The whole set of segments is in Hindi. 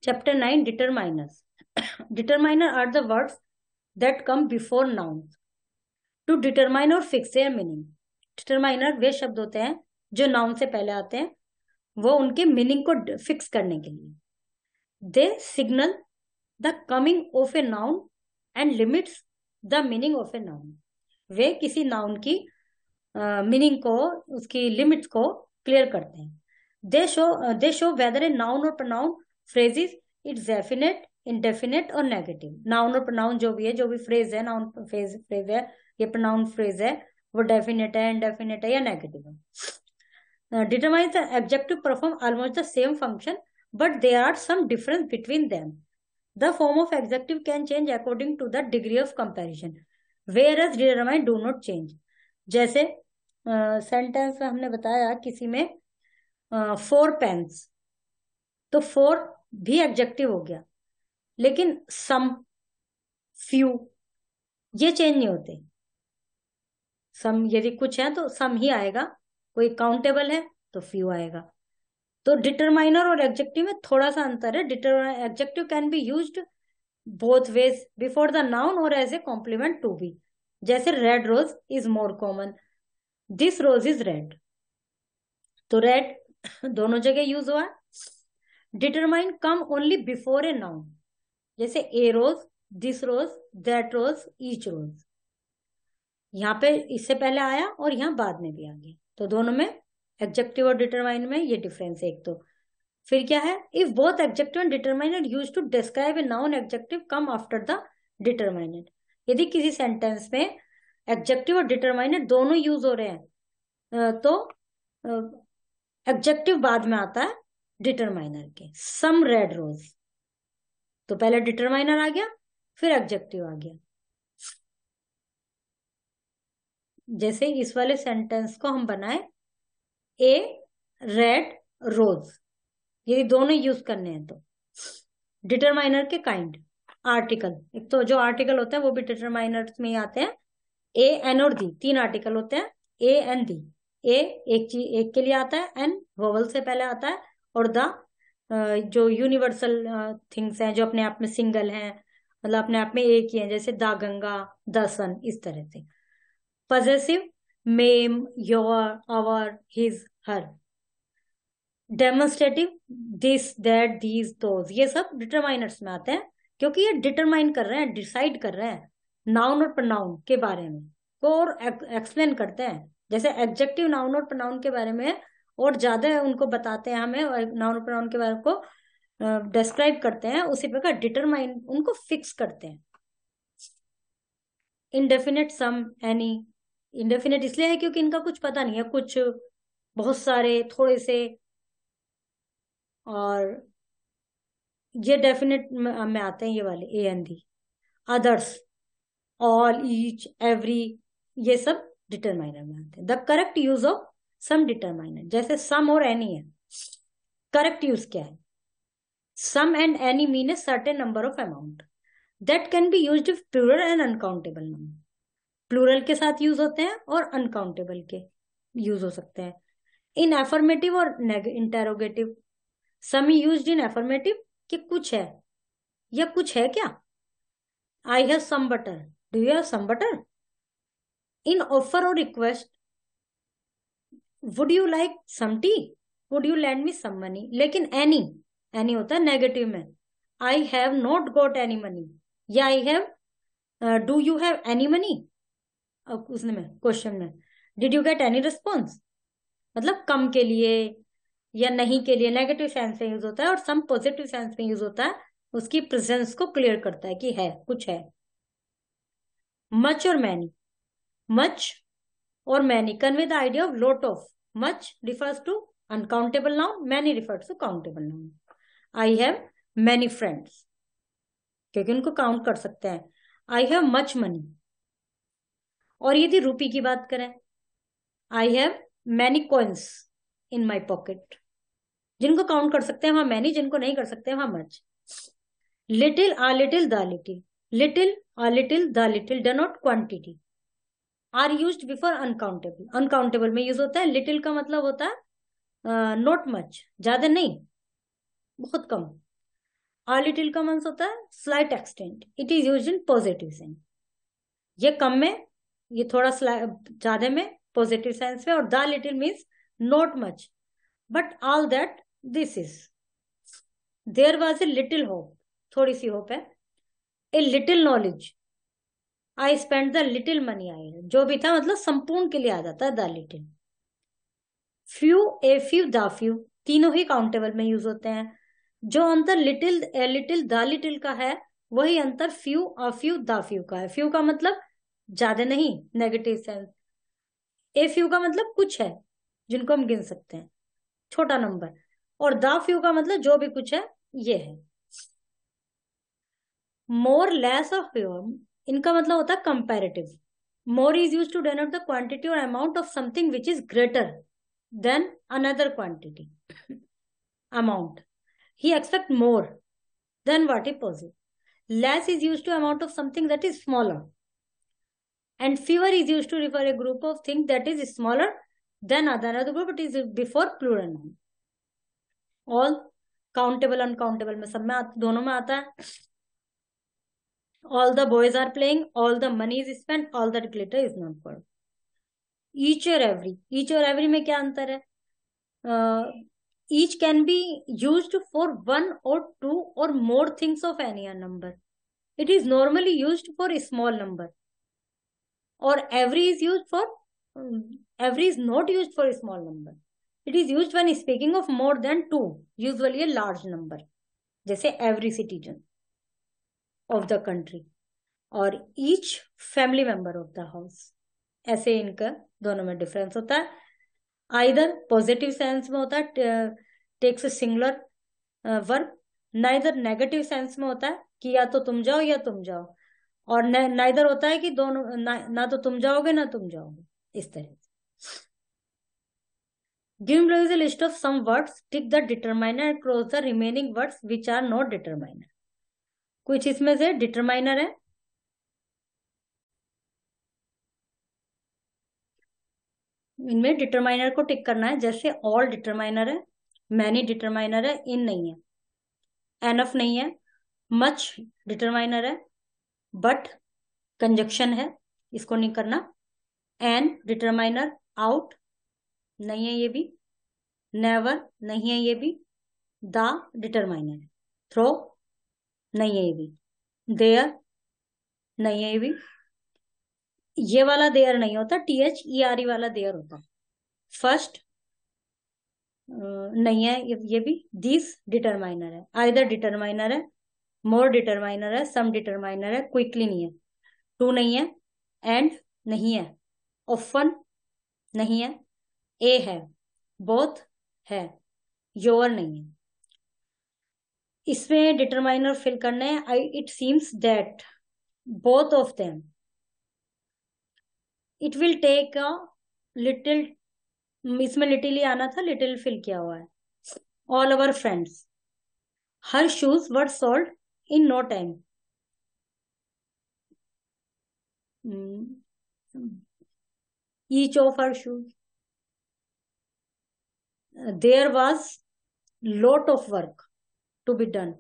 Chapter 9, determiners. Determiner are the words that come before nouns to determine or fix their meaning. Determiner वे शब्द होते हैं जो नाउन से पहले आते हैं, वो उनके मीनिंग को फिक्स करने के लिए. They signal the coming of a noun and limits the meaning of a noun. वे किसी नाउन की मीनिंग को, उसकी लिमिट्स को क्लियर करते हैं. They show whether a noun or pronoun phrases it's definite, indefinite और negative. नाउन और pronoun जो भी फ्रेज है, नाउन फ्रेज है या pronoun फ्रेज है, वो डेफिनेट है, इंडेफिनेट है या नेगेटिव है. Determines the adjective perform almost the same function, but there are some difference between them. The form of adjective can change according to the degree of comparison, whereas determine do not change. जैसे सेंटेंस में हमने बताया किसी में 4 पेन्स, तो 4 भी एडजेक्टिव हो गया, लेकिन सम, फ्यू ये चेंज नहीं होते. सम यदि कुछ है तो सम ही आएगा, कोई काउंटेबल है तो फ्यू आएगा. तो डिटरमाइनर और एडजेक्टिव में थोड़ा सा अंतर है. Adjective can be used both ways, before the noun और as a complement to be. जैसे red rose is more common, this rose is red, तो रेड दोनों जगह यूज हुआ है. Determine come only before a noun, जैसे a rose, this rose, that rose, each rose. यहाँ पे इससे पहले आया और यहाँ बाद में भी आ गया, तो दोनों में एडजेक्टिव और डिटरमाइन में ये डिफरेंस है एक. तो फिर क्या है, if both adjective and determiner use to describe a noun, adjective come after the determiner. यदि किसी सेंटेंस में एडजेक्टिव और डिटरमाइनर दोनों यूज हो रहे हैं तो एडजेक्टिव बाद में आता है डिटरमाइनर के. सम रेड रोज, तो पहले डिटरमाइनर आ गया फिर एडजेक्टिव आ गया. जैसे इस वाले सेंटेंस को हम बनाए, ए रेड रोज, यदि दोनों यूज करने हैं तो डिटरमाइनर के काइंड. आर्टिकल, एक तो जो आर्टिकल होता है वो भी डिटरमाइनर में ही आते हैं. ए एन और दी 3 आर्टिकल होते हैं. ए एन दी, ए एक चीज एक के लिए आता है, एन वोवल से पहले आता है, और द जो यूनिवर्सल थिंग्स हैं जो अपने आप में सिंगल हैं, मतलब अपने आप में एक ही है, जैसे द गंगा, द सन, इस तरह से. पजेसिव, मेम, your, our, his, her. Demonstrative, this, that, these, those, ये सब डिटरमाइनर्स में आते हैं, क्योंकि ये डिटरमाइन कर रहे हैं, डिसाइड कर रहे हैं नाउन और प्रोनाउन के बारे में को, और एक्सप्लेन करते हैं. जैसे एडजेक्टिव नाउन और प्रोनाउन के बारे में और ज्यादा उनको बताते हैं, हमें नाउन और प्रोनाउन के बारे को डिस्क्राइब करते हैं, उसी प्रकार डिटरमाइन उनको फिक्स करते हैं. इनडेफिनेट, सम, एनी. इनडेफिनेट इसलिए है क्योंकि इनका कुछ पता नहीं है, कुछ, बहुत सारे, थोड़े से. और ये डेफिनेट में आते हैं ये वाले a an the. Others, all, each, every, ये सब डिटरमाइनर में आते हैं. The correct use of some determiner, जैसे सम और एनी है, करेक्ट यूज क्या है? Some and any mean a certain number of amount that can be used if plural and uncountable noun. Plural के साथ यूज होते हैं और अनकाउंटेबल के यूज हो सकते हैं. इन एफर्मेटिव और interrogative, some used in affirmative कि कुछ है या कुछ है क्या. I have some butter, do you have some butter. In offer और request, would you like some tea, would you lend me some money. लेकिन एनी, एनी होता है नेगेटिव में. I have not got any money, या I have, do you have any money. उसने में क्वेश्चन में did you get any response, मतलब कम के लिए या नहीं के लिए नेगेटिव सेंस में यूज होता है, और सम पॉजिटिव सेंस में यूज होता है, उसकी प्रेजेंस को क्लियर करता है कि है, कुछ है. मच और मैनी, मच और many convey the idea of lot of. Much refers to uncountable noun, many refers to countable noun. I have many friends, क्योंकि उनको काउंट कर सकते हैं. I have much money. और यदि रुपी की बात करें, I have many coins in my pocket. जिनको काउंट कर सकते हैं वहां मैनी, जिनको नहीं कर सकते वहां much. Little, a little, the little. Little, a little, the little denote quantity. Are used before uncountable, uncountable में यूज होता है. लिटिल का मतलब होता है नॉट मच, ज्यादा नहीं, बहुत कम. आ लिटिल का मीन्स होता है slight extent, it is used in positive sense. ये कम में, ये थोड़ा ज्यादा में, पॉजिटिव सेंस में। और the little means not much, but all that this is. There was a little hope, थोड़ी सी होप है। A little knowledge, I spend the little money I, जो भी था मतलब संपूर्ण के लिए आ जाता है the little. Few, a few, the few, तीनों ही काउंटेबल में यूज होते हैं। जो अंतर little, a little, the little का है, वही अंतर few, a few, the few का है। फ्यू का मतलब ज्यादा नहीं, नेगेटिव सेंस। ए फ्यू का मतलब कुछ है जिनको हम गिन सकते हैं, छोटा नंबर। और द फ्यू का मतलब जो भी कुछ है, ये है। मोर, लेस और फ्यूअर, इनका मतलब होता है comparative. More is use to denote the quantity और amount of something which is greater than another quantity, amount. He expect more than what he possesses. Less is used to amount of something that is smaller. And fewer is used to refer a group of things that is smaller than another group. It is before plural noun. All, countable, uncountable में सब में दोनों में आता है। All the boys are playing, all the money is spent, all the glitter is not for. Each or every, each or every में क्या अंतर है? Each can be used for one or two or more things of any number. It is normally used for a small number. Or every is used for, every is not used for a small number. It is used when speaking of more than two, usually a large number, जैसे every citizen of the country और each family member of the house। ऐसे इनका दोनों में डिफरेंस होता है। आइदर पॉजिटिव सेंस में होता है, takes singular verb. Neither negative sense में होता है कि या तो तुम जाओ या तुम जाओ। और नाइदर होता है कि दोनों, ना तो तुम जाओगे ना तुम जाओगे, इस तरह से। Given below is a list of some words. Tick the determiner and cross the remaining words which are not determiner. कुछ इसमें से डिटरमाइनर है, इनमें डिटरमाइनर को टिक करना है। जैसे ऑल डिटरमाइनर है, मैनी डिटरमाइनर है, इन नहीं है, एनफ नहीं है, मच डिटरमाइनर है, बट कंजक्शन है, इसको नहीं करना। एन डिटरमाइनर, आउट नहीं है ये भी, नेवर नहीं है ये भी, द डिटरमाइनर, थ्रो नहीं है ये भी, देयर नहीं है ये भी। ये वाला देयर नहीं होता, THERE वाला देयर होता। फर्स्ट नहीं है ये भी। दिस डिटरमाइनर है, आइदर डिटरमाइनर है, मोर डिटरमाइनर है, सम डिटरमाइनर है, क्विकली नहीं है, टू नहीं है, एंड नहीं है, ऑफन नहीं है, ए है, बोथ है, योर नहीं है। इसमें डिटरमाइनर फिल करना है। I it seems that both of them, it will take a little, इसमें लिटिल ही आना था, लिटिल फिल किया हुआ है। All our friends, her shoes were sold in no time. Each of her shoes, there was lot of work to be done.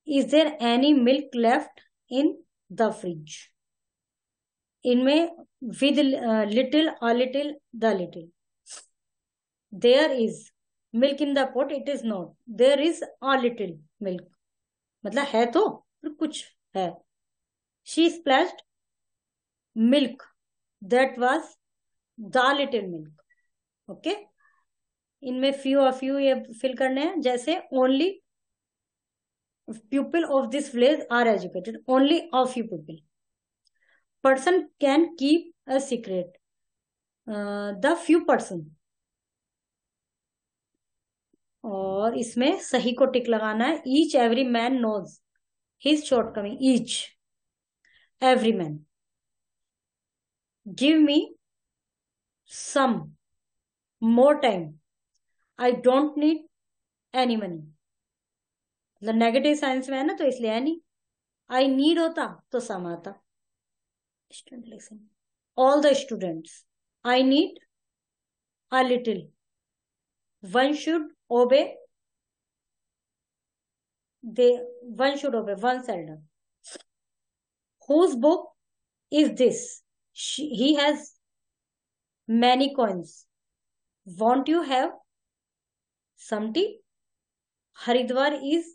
Is there any milk left in the fridge? इनमें with little, a little, the little. There is milk in the pot, it is not. There is a little milk, मतलब है तो पर कुछ है। She splashed milk, that was the little milk. Okay, इनमें few a few ये फिल करने हैं। जैसे only pupil of this village are educated, only a few people. Person can keep a secret, the few person। और इसमें सही को टिक लगाना है। Each every man knows his shortcoming, each every man. Give me some more time, I don't need any money. मतलब नेगेटिव साइंस में है ना, तो इसलिए है नहीं। आई नीड होता तो सम आता। Student listen, all the students, I need a little, one should ओबे one should obey, one seldom. Whose book is this? He has many coins. Won't you have some tea? Haridwar is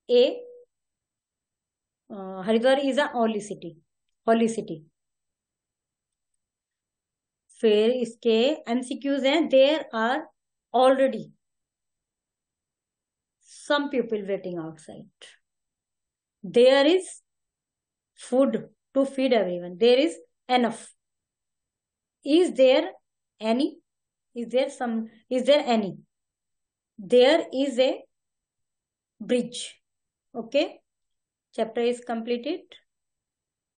a Haridwar is a holy city. Holy city. फिर इसके MCQs हैं. There are already some people waiting outside. There is food to feed everyone. There is enough. Is there any? Is there some? Is there any? There is a bridge. Okay. Chapter is completed.